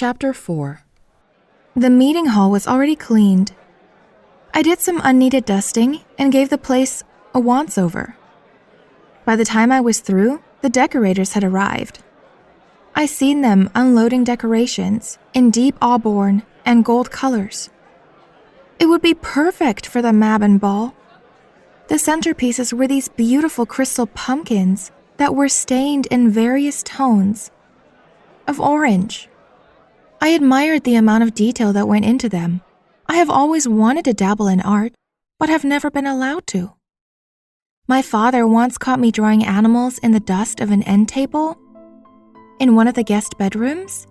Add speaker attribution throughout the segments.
Speaker 1: Chapter 4. The meeting hall was already cleaned. I did some unneeded dusting and gave the place a once-over. By the time I was through, the decorators had arrived. I seen them unloading decorations in deep auburn and gold colors. It would be perfect for the Mabon ball. The centerpieces were these beautiful crystal pumpkins that were stained in various tones of orange. I admired the amount of detail that went into them. I have always wanted to dabble in art, but have never been allowed to. My father once caught me drawing animals in the dust of an end table in one of the guest bedrooms,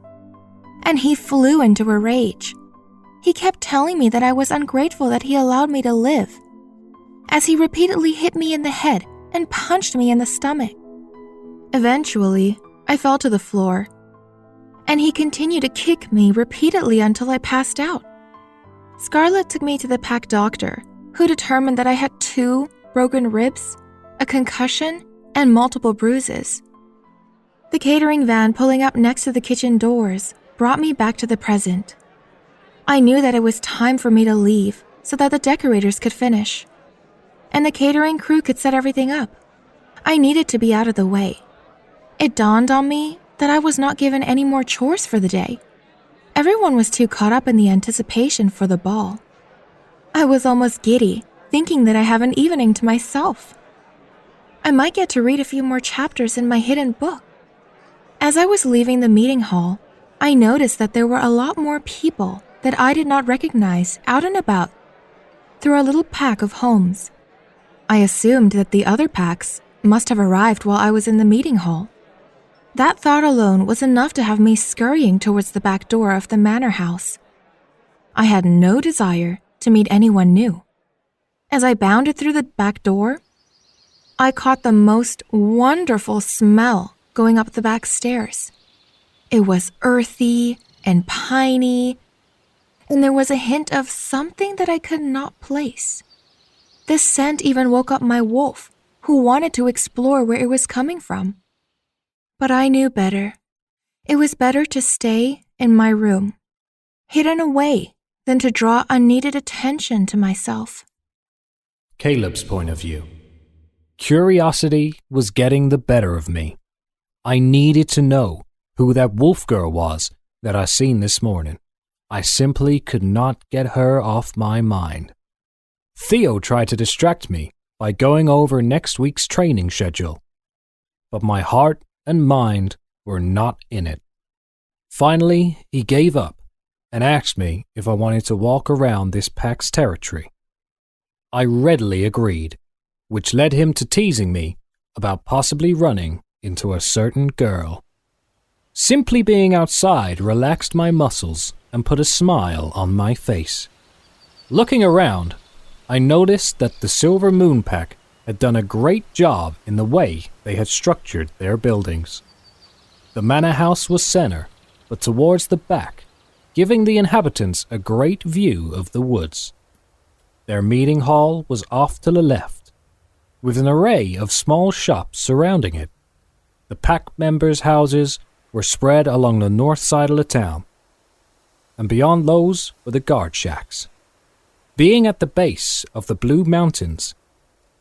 Speaker 1: and he flew into a rage. He kept telling me that I was ungrateful that he allowed me to live, as he repeatedly hit me in the head and punched me in the stomach. Eventually, I fell to the floor, and he continued to kick me repeatedly until I passed out. Scarlett took me to the pack doctor, who determined that I had 2 broken ribs, a concussion, and multiple bruises. The catering van pulling up next to the kitchen doors brought me back to the present. I knew that it was time for me to leave so that the decorators could finish, and the catering crew could set everything up. I needed to be out of the way. It dawned on me that I was not given any more chores for the day. Everyone was too caught up in the anticipation for the ball. I was almost giddy, thinking that I have an evening to myself. I might get to read a few more chapters in my hidden book. As I was leaving the meeting hall, I noticed that there were a lot more people that I did not recognize out and about through a little pack of homes. I assumed that the other packs must have arrived while I was in the meeting hall. That thought alone was enough to have me scurrying towards the back door of the manor house. I had no desire to meet anyone new. As I bounded through the back door, I caught the most wonderful smell going up the back stairs. It was earthy and piney, and there was a hint of something that I could not place. This scent even woke up my wolf, who wanted to explore where it was coming from. But I knew better. It was better to stay in my room, hidden away, than to draw unneeded attention to myself.
Speaker 2: Caleb's point of view. Curiosity was getting the better of me. I needed to know who that wolf girl was that I seen this morning. I simply could not get her off my mind. Theo tried to distract me by going over next week's training schedule, but my heart and mind were not in it. Finally, he gave up and asked me if I wanted to walk around this pack's territory. I readily agreed, which led him to teasing me about possibly running into a certain girl. Simply being outside relaxed my muscles and put a smile on my face. Looking around, I noticed that the Silver Moon Pack had done a great job in the way they had structured their buildings. The manor house was center, but towards the back, giving the inhabitants a great view of the woods. Their meeting hall was off to the left, with an array of small shops surrounding it. The pack members' houses were spread along the north side of the town, and beyond those were the guard shacks. Being at the base of the Blue Mountains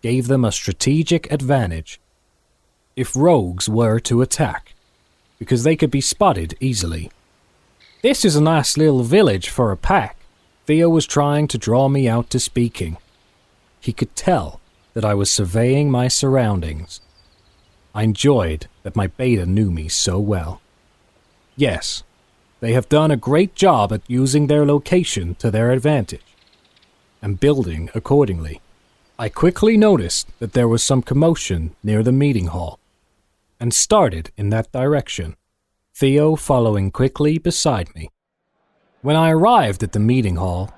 Speaker 2: gave them a strategic advantage if rogues were to attack, because they could be spotted easily. This is a nice little village for a pack. Theo was trying to draw me out to speaking. He could tell that I was surveying my surroundings. I enjoyed that my beta knew me so well. Yes, they have done a great job at using their location to their advantage, and building accordingly. I quickly noticed that there was some commotion near the meeting hall, and started in that direction, Theo following quickly beside me. When I arrived at the meeting hall,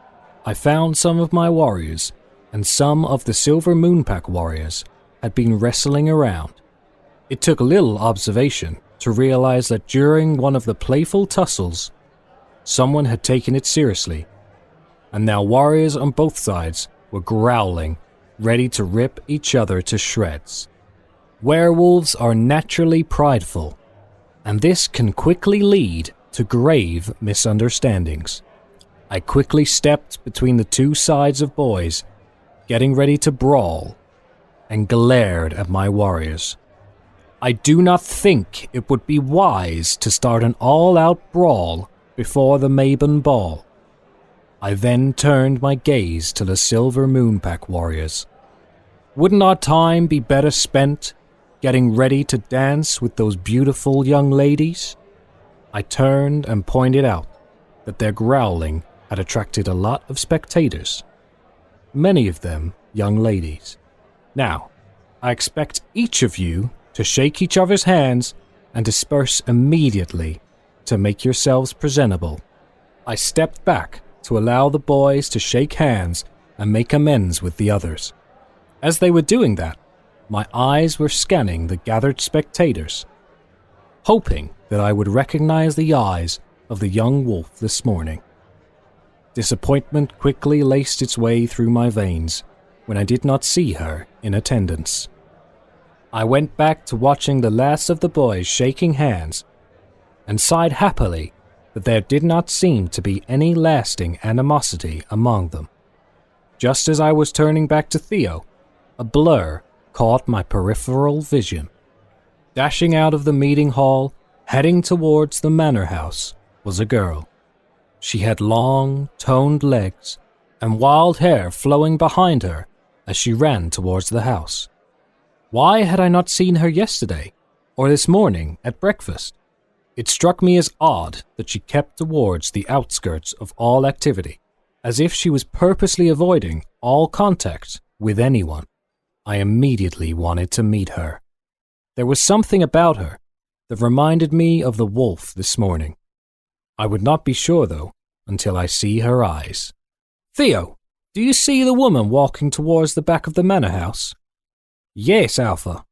Speaker 2: I found some of my warriors and some of the Silver Moonpack warriors had been wrestling around. It took little observation to realize that during one of the playful tussles, someone had taken it seriously, and now warriors on both sides were growling, ready to rip each other to shreds. Werewolves are naturally prideful, and this can quickly lead to grave misunderstandings. I quickly stepped between the two sides of boys, getting ready to brawl, and glared at my warriors. I do not think it would be wise to start an all-out brawl before the Mabon Ball. I then turned my gaze to the Silver Moonpack warriors. Wouldn't our time be better spent getting ready to dance with those beautiful young ladies? I turned and pointed out that their growling had attracted a lot of spectators, many of them young ladies. Now, I expect each of you to shake each other's hands and disperse immediately to make yourselves presentable. I stepped back to allow the boys to shake hands and make amends with the others. As they were doing that, my eyes were scanning the gathered spectators, hoping that I would recognize the eyes of the young wolf this morning. Disappointment quickly laced its way through my veins when I did not see her in attendance. I went back to watching the last of the boys shaking hands and sighed happily that there did not seem to be any lasting animosity among them. Just as I was turning back to Theo, a blur caught my peripheral vision. Dashing out of the meeting hall, heading towards the manor house, was a girl. She had long, toned legs and wild hair flowing behind her as she ran towards the house. Why had I not seen her yesterday, or this morning at breakfast? It struck me as odd that she kept towards the outskirts of all activity, as if she was purposely avoiding all contact with anyone. I immediately wanted to meet her. There was something about her that reminded me of the wolf this morning. I would not be sure, though, until I see her eyes. Theo, do you see the woman walking towards the back of the manor house? Yes, Alpha.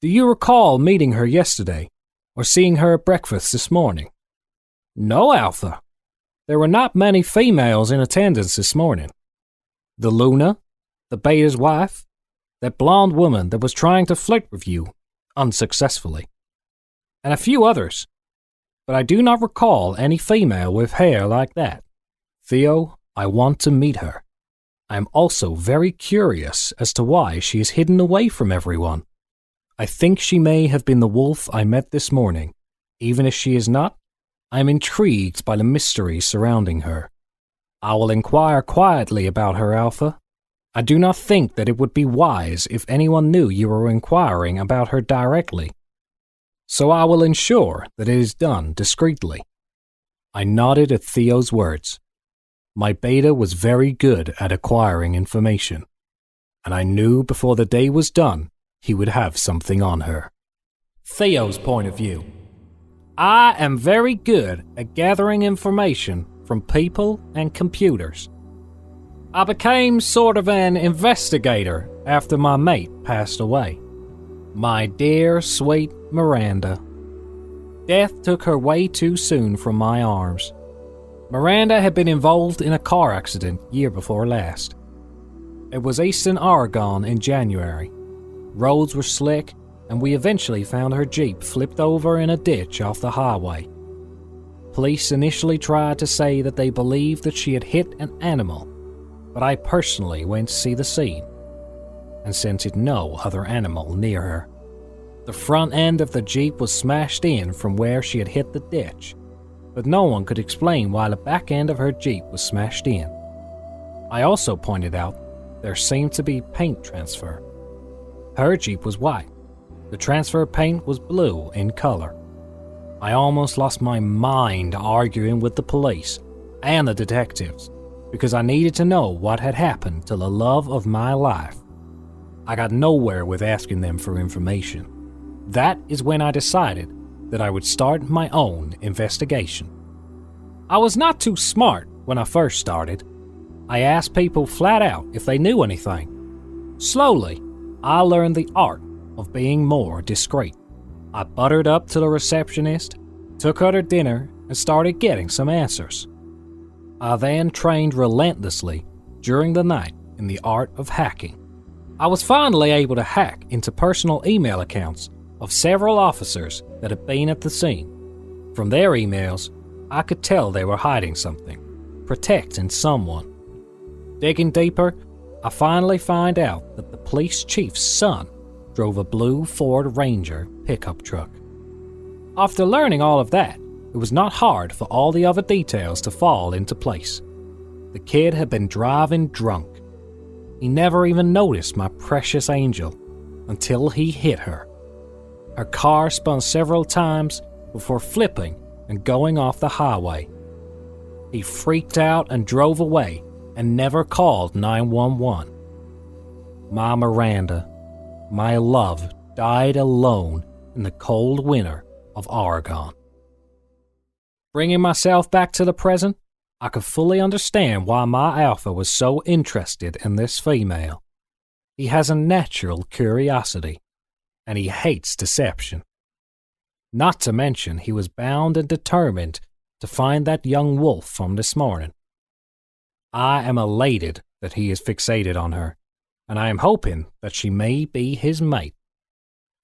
Speaker 2: Do you recall meeting her yesterday, or seeing her at breakfast this morning? No, Alpha. There were not many females in attendance this morning. The Luna, the Beta's wife, that blonde woman that was trying to flirt with you, unsuccessfully, and a few others, but I do not recall any female with hair like that. Theo, I want to meet her. I am also very curious as to why she is hidden away from everyone. I think she may have been the wolf I met this morning. Even if she is not, I am intrigued by the mystery surrounding her. I will inquire quietly about her, Alpha. I do not think that it would be wise if anyone knew you were inquiring about her directly. So I will ensure that it is done discreetly. I nodded at Theo's words. My beta was very good at acquiring information, and I knew before the day was done he would have something on her. Theo's point of view. I am very good at gathering information from people and computers. I became sort of an investigator after my mate passed away. My dear, sweet Miranda. Death took her way too soon from my arms. Miranda had been involved in a car accident year before last. It was Eastern Oregon in January. Roads were slick, and we eventually found her Jeep flipped over in a ditch off the highway. Police initially tried to say that they believed that she had hit an animal, but I personally went to see the scene and scented no other animal near her. The front end of the Jeep was smashed in from where she had hit the ditch, but no one could explain why the back end of her Jeep was smashed in. I also pointed out there seemed to be paint transfer. Her Jeep was white. The transfer paint was blue in color. I almost lost my mind arguing with the police and the detectives because I needed to know what had happened to the love of my life. I got nowhere with asking them for information. That is when I decided that I would start my own investigation. I was not too smart when I first started. I asked people flat out if they knew anything. Slowly, I learned the art of being more discreet. I buttered up to the receptionist, took her to dinner, and started getting some answers. I then trained relentlessly during the night in the art of hacking. I was finally able to hack into personal email accounts of several officers that had been at the scene. From their emails, I could tell they were hiding something, protecting someone. Digging deeper, I finally find out that the police chief's son drove a blue Ford Ranger pickup truck. After learning all of that, it was not hard for all the other details to fall into place. The kid had been driving drunk. He never even noticed my precious angel until he hit her. Her car spun several times before flipping and going off the highway. He freaked out and drove away and never called 911. My Miranda, my love, died alone in the cold winter of Oregon. Bringing myself back to the present, I could fully understand why my alpha was so interested in this female. He has a natural curiosity, and he hates deception. Not to mention he was bound and determined to find that young wolf from this morning. I am elated that he is fixated on her, and I am hoping that she may be his mate.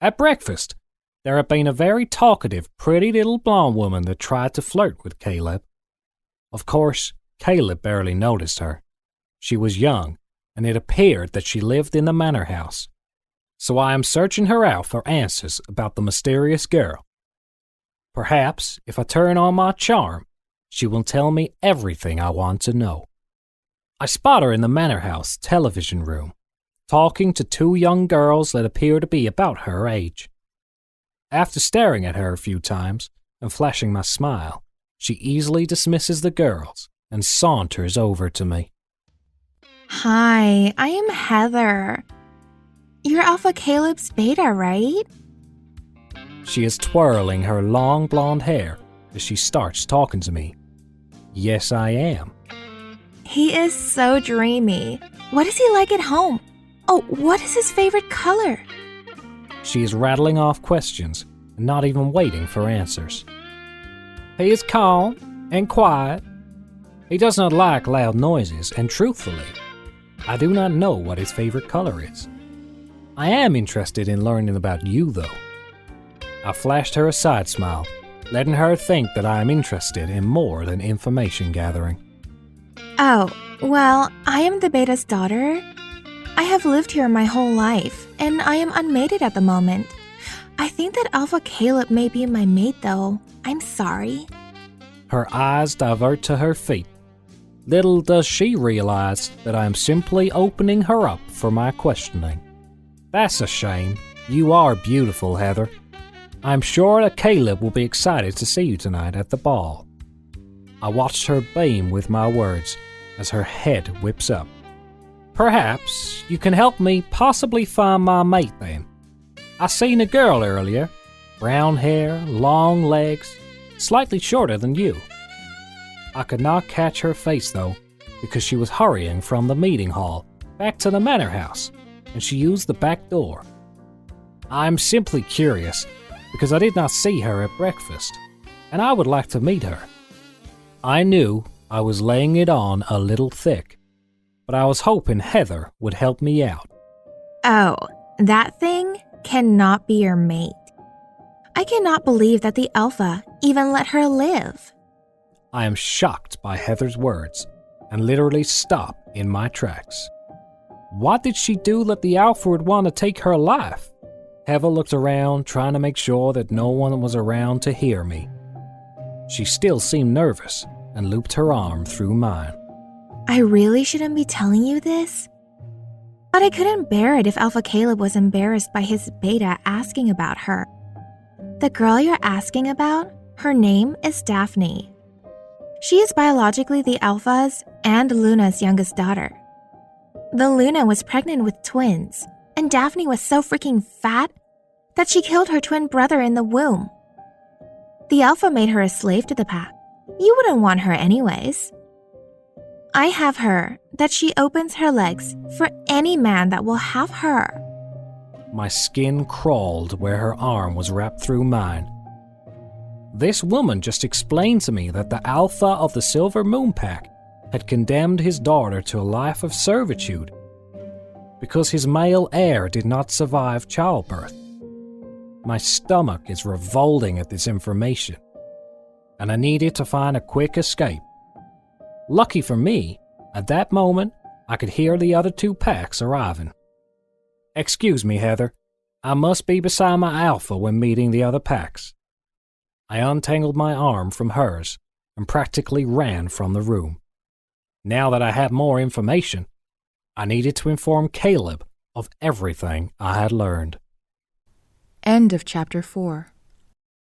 Speaker 2: At breakfast, there had been a very talkative, pretty little blonde woman that tried to flirt with Caleb. Of course, Caleb barely noticed her. She was young, and it appeared that she lived in the manor house. So I am searching her out for answers about the mysterious girl. Perhaps, if I turn on my charm, she will tell me everything I want to know. I spot her in the manor house television room, talking to two young girls that appear to be about her age. After staring at her a few times and flashing my smile, she easily dismisses the girls and saunters over to me.
Speaker 1: Hi, I am Heather. You're Alpha Caleb's beta, right?
Speaker 2: She is twirling her long blonde hair as she starts talking to me. Yes, I am.
Speaker 1: He is so dreamy. What is he like at home? Oh, what is his favorite color?
Speaker 2: She is rattling off questions and not even waiting for answers. He is calm and quiet. He does not like loud noises, and truthfully, I do not know what his favorite color is. I am interested in learning about you, though. I flashed her a side smile, letting her think that I am interested in more than information gathering.
Speaker 1: Oh, well, I am the beta's daughter. I have lived here my whole life, and I am unmated at the moment. I think that Alpha Caleb may be my mate, though. I'm sorry.
Speaker 2: Her eyes divert to her feet. Little does she realize that I am simply opening her up for my questioning. That's a shame. You are beautiful, Heather. I'm sure that Caleb will be excited to see you tonight at the ball. I watched her beam with my words as her head whips up. Perhaps you can help me possibly find my mate then. I seen a girl earlier. Brown hair, long legs, slightly shorter than you. I could not catch her face though, because she was hurrying from the meeting hall back to the manor house, and she used the back door. I'm simply curious, because I did not see her at breakfast, and I would like to meet her. I knew I was laying it on a little thick, but I was hoping Heather would help me out.
Speaker 1: Oh, that thing cannot be your mate. I cannot believe that the Alpha even let her live.
Speaker 2: I am shocked by Heather's words and literally stop in my tracks. What did she do that the Alpha would want to take her life? Heather looked around, trying to make sure that no one was around to hear me. She still seemed nervous and looped her arm through mine.
Speaker 1: I really shouldn't be telling you this, but I couldn't bear it if Alpha Caleb was embarrassed by his beta asking about her. The girl you're asking about, her name is Daphne. She is biologically the Alpha's and Luna's youngest daughter. The Luna was pregnant with twins, and Daphne was so freaking fat that she killed her twin brother in the womb. The Alpha made her a slave to the pack. You wouldn't want her anyways. I have her that she opens her legs for any man that will have her.
Speaker 2: My skin crawled where her arm was wrapped through mine. This woman just explained to me that the Alpha of the Silver Moon Pack had condemned his daughter to a life of servitude because his male heir did not survive childbirth. My stomach is revolting at this information. and I needed to find a quick escape. Lucky for me, at that moment, I could hear the other 2 packs arriving. Excuse me, Heather. I must be beside my alpha when meeting the other packs. I untangled my arm from hers and practically ran from the room. Now that I had more information, I needed to inform Caleb of everything I had learned.
Speaker 1: End of Chapter 4.